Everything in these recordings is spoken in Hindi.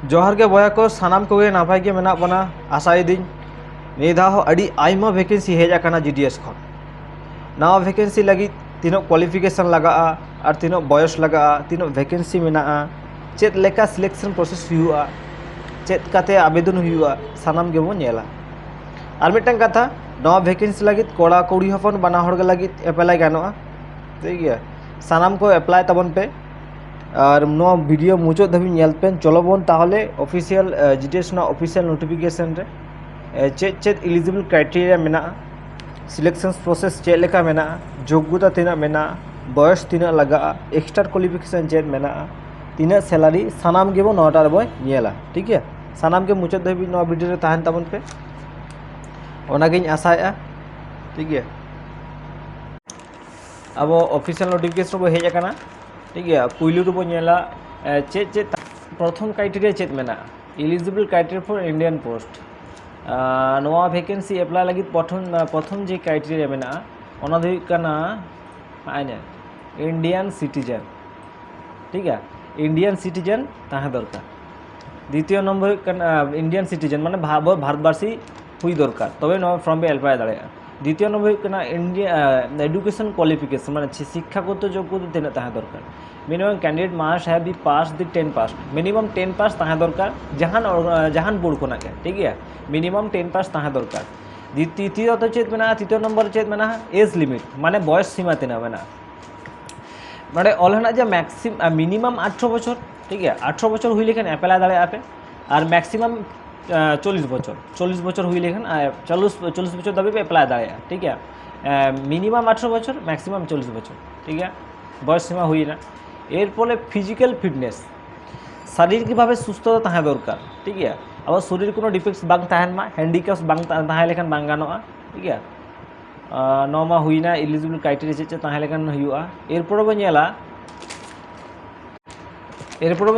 जोहार के बया को सानाम कोगे नापाय के मेना बना आशाइदिन निधा हो अड़ी आइमा वैकेंसी हेज आकाना जीडीएस खन नवा वैकेंसी लगी तीनों क्वालिफिकेशन लगा और तीनों बयस लगा तीनों वैकेंसी मेना चेत लेका सिलेक्शन प्रोसेस हुआ चेत काते आवेदन हुआ सानाम के बन नेला और मिटन कथा नवा वैकेंसी लगी कोड़ा कुड़ी हपन बना हर लगी एप्लाई गानोआ ठीक है सानाम को एप्लाई तबन पे और नो वीडियो मुचाद धाबी नेलपेन चलो बन ताहले ऑफिशियल जीडीएस ना ऑफिशियल नोटिफिकेशन रे चेत चेत एलिजिबल क्राइटेरिया मेना सिलेक्शन प्रोसेस चेक लेका मेना योग्यता तीना मेना बयस तीना लगा एक्स्ट्रा क्वालिफिकेशन चेक मेना तीना सैलरी सानाम के बो नोटा रे बय नेला ठीक है सानाम के मुचाद धाबी नो वीडियो रे ताहन तबन पे ओनागिन आशाया ठीक है अब ऑफिशियल नोटिफिकेशन बो हेज आकाना ठीक है पुइलू रो नेला चेक चेक प्रथम क्राइटेरिया चेक मेना eligible criteria for Indian post नवा वैकेंसी एप्लाई लगी प्रथम जे क्राइटेरिया मेना ओना दो कना आइने इंडियन सिटीजन ठीक है इंडियन सिटीजन ताहे दरकार द्वितीय नम्बर कना इंडियन सिटीजन माने भारतवासी हुई दरकार तबे नवा फॉर्म पे एप्लाई दाड़ेगा द्वितीय नम्बर कना इंडिया एडुकेशन क्वालिफिकेशन माने शिक्षागत योग्यता तीना ताहे दरकार minimum candidate must have be pass the 10 pass minimum 10 pass ताहे दरकार जहान बोर्ड को नाके ठीक है मिनिमम 10 पास ताहे दरकार तृतीय तो चेत मेना तृतीय नम्बर चेत मेना एज लिमिट माने बयस सीमा तीना मेना नोडे ऑल हेना जे मैक्सिमम मिनिमम 18 बछर ठीक है 18 बछर हुई लेखन एप्लाई दाड़े आपे और मैक्सिमम 40 बछर हुई लेखन 40 बछर दाबी पे एप्लाई दाड़े ठीक है मिनिमम 18 बछर मैक्सिमम 40 बछर ठीक है बयस सीमा हुई ना एरपरे फिजिकल फिटनेस शारीरिक भाव सुस्थता ताहे दरकार ठीक है अब शरीर को डिफेक्ट्स बांग ताहेन मा हैंडिकैप्स बांग ताहे लेखन बांग गानोआ ठीक है नौमा हुईना एलिजिबल क्राइटेरिया चेक ताहे लेखन हुआ एरपरे बो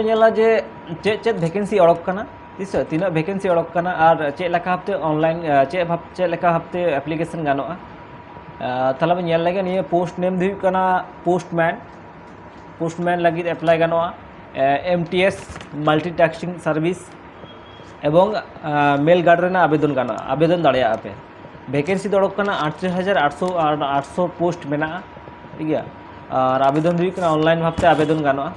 नेला जे चेक चेक वैकेंसी अड़क कना तीस तीना वैकेंसी अड़क कना और चेक लेका हफ्ते ऑनलाइन चेक लेका हफ्ते एप्लीकेशन गानोआ ताहले बो नेल लगे निये पोस्ट नेम दो कना पोस्टमैन लगी एप्लाई गानोआ एमटीएस मल्टीटास्किंग सर्विस एवं मेल गार्ड रेना आवेदन गानोआ आवेदन दाड़ेया पे वैकेंसी दड़क कना 38,800 पोस्ट मेना ठीक है और आवेदन हुई कना ऑनलाइन भावते आवेदन गानोआ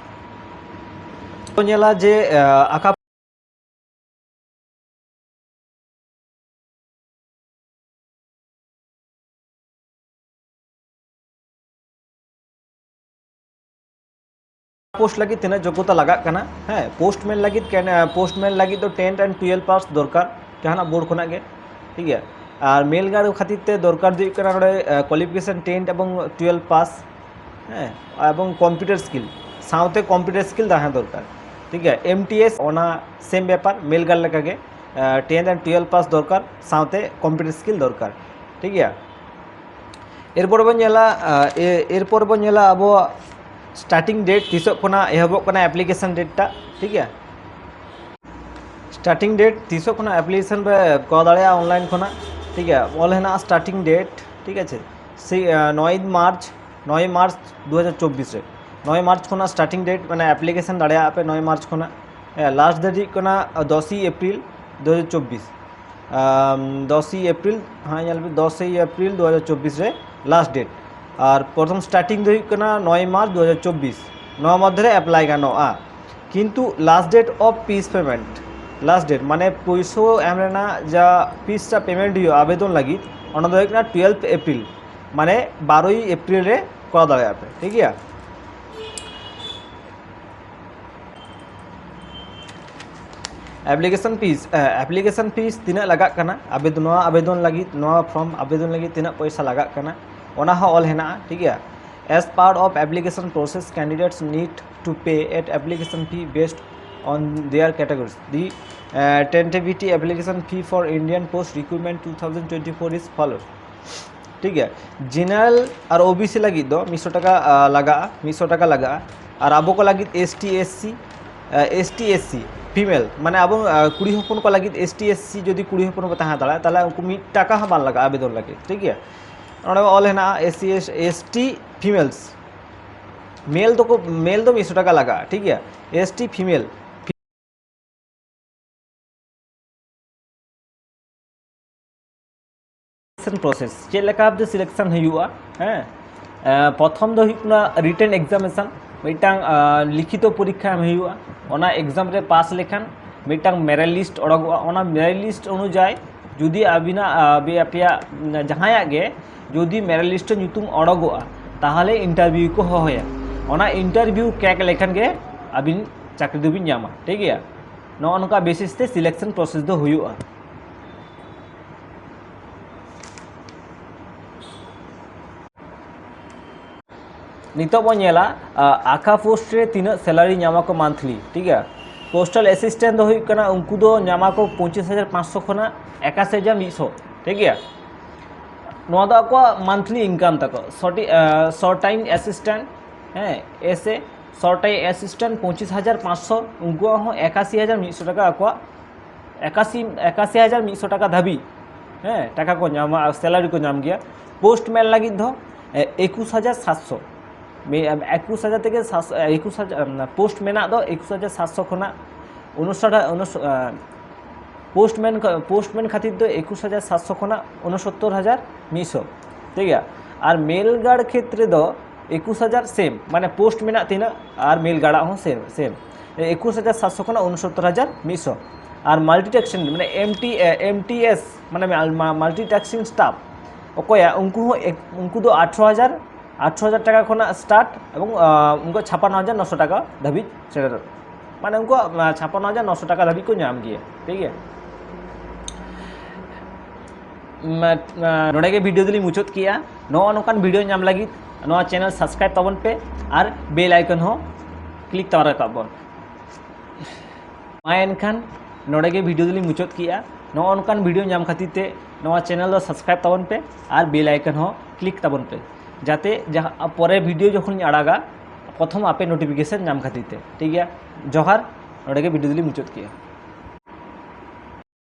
तो नेला जे आका पोस्ट लगी तीना योग्यता लगा कना है पोस्टमैन लगी तो 10 और 12 पास दरकार जहां बोर्ड खुना के ठीक है और मेल गार्ड खातिर ते दरकार दी कना क्वालिफिकेशन 10 और 12 पास है और कंप्यूटर स्किल साउते कंप्यूटर स्किल ताहे दरकार ठीक है एमटीएस ओना सेम व्यापार मेल गार्ड लगा के 10 और 12 पास दरकार साउते कंप्यूटर स्किल दरकार ठीक है एरपर बन नेला अब स्टार्टिंग डेट तीसों एहबोग एप्लीकेशन डेटा ठीक है स्टार्टिंग डेट तीसों एप्लीकेशन पे कर दाड़ा ऑनलाइन खुना ठीक है ऑल है स्टार्टिंग डेट ठीक है 9 मार्च 2024 रे 9 मार्च खुना स्टार्टिंग डेट मैंने एप्लीकेशन दाड़ा पे 9 मार्च खुना लास्ट डेट 10 अप्रैल 2024 10 अप्रैल हाँ 10 अप्रैल 2024 रे लास्ट डेट और प्रथम स्टार्टिंग 9 मार्च 2024 नवा मध्य एप्लाई गानोआ किंतु last date of fees payment last date माने पैसो एम रेना जा फीस पेमेंट हुई आवेदन लगी 12 अप्रैल माने 12 अप्रैल रे कर दाड़ा पे ठीक है एप्लीकेशन फीस तीना लगा कना आवेदन लगी नवा फॉर्म आवेदन लगी तीना पैसा लगा कना ओना ऑल है ठीक है as part of application process candidates need to pay at application fee based on their categories the tentative application fee for Indian post recruitment 2024 is follow ठीक है जनरल और ओबीसी लगी दो 100 टाका लगा और अब को लगी एसटी एससी फीमेल माने अब कुड़ी हपन को लगी एसटी एससी जो कुड़ी हपन को तहाँ दाड़ा ताला उनको 1 टाका बाल लगा आवेदन लगे ठीक है ऑल है एससी एसटी फीमेल्स मेल तो 100 टाका लगा ठीक है एसटी फीमेल प्रोसेस चेक लेका आपदे सिलेक्शन हुआ हैं प्रथम दो हुई रिटेन एग्जामिनेशन मिटांग लिखित परीक्षा हुआ ओना एग्जाम रे पास लेखान मिटांग मेरिट लिस्ट ओडोगोआ ओना मेरिट लिस्ट अनुयायी जुदी आबिना आपे जहाया गे जुदी मेरिट लिस्ट ᱧᱩᱛᱩᱢ ओडोगोआ ताहले इंटरव्यू को होया ओना इंटरव्यू क्रैक लेखान गे आबिन चाकरी दोबिन ᱧामा ठीक गया नो नोका बेसिस ते सिलेक्शन प्रोसेस दो हुआ नितो बो नेला आखा पोस्ट रे तीना सैलरी ᱧामा को मंथली ठीक है पोस्टल असिस्टेंट दो हुई कना उनको दो ᱧामा को 25,500 खना 81,100 ठीक है नोआ दो को मंथली इनकम तक शॉर्ट टाइम असिस्टेंट हैं ऐसे शॉर्ट टाइम असिस्टेंट 25,500 उनको 81,100 टाका को 81,100 टाका धाबी हैं टाका को ᱧामा सैलरी को ᱧाम गया पोस्टमैन लगी दो 21,700 21,000 থেকে 21,000 पोस्ट मेना दो 21,700 खना 59 पोस्टमैन खातिर दो 21,700 खना 69,100 ठीक है और मेल गार्ड क्षेत्र दो 21,000 सेम माने पोस्ट मेना तीना और मेल गार्ड हो सेम 21,700 खना 69,100 और मल्टीटैक्सिंग माने MTS माने मल्टीटैक्सिंग स्टाफ ओकोया उनको दो 18,000 टाका खना स्टार्ट और उनको 56,900 टाका धाबी सेटर माने उनको 56,900 टाका धाबी को नाम गया ठीक है नोड़े के वीडियो दिली मुचाद किया नोकान वीडियो नाम लगी नोआ चैनल सब्सक्राइब तबन पे और बेल आइकन हो क्लिक तब रखबन मा एनखान नोड़े के वीडियो दिली मुचाद किया नोकान वीडियो नाम खातिर ते नोआ चैनल दो सब्सक्राइब तबन पे और बेल आइकन हो क्लिक तबन पे जाते जहाँ परे वीडियो जखन आड़ागा प्रथम आपे नोटिफिकेशन नाम खातिर ठीक है जोहार नोड़े के वीडियो दिली मुचाद किया।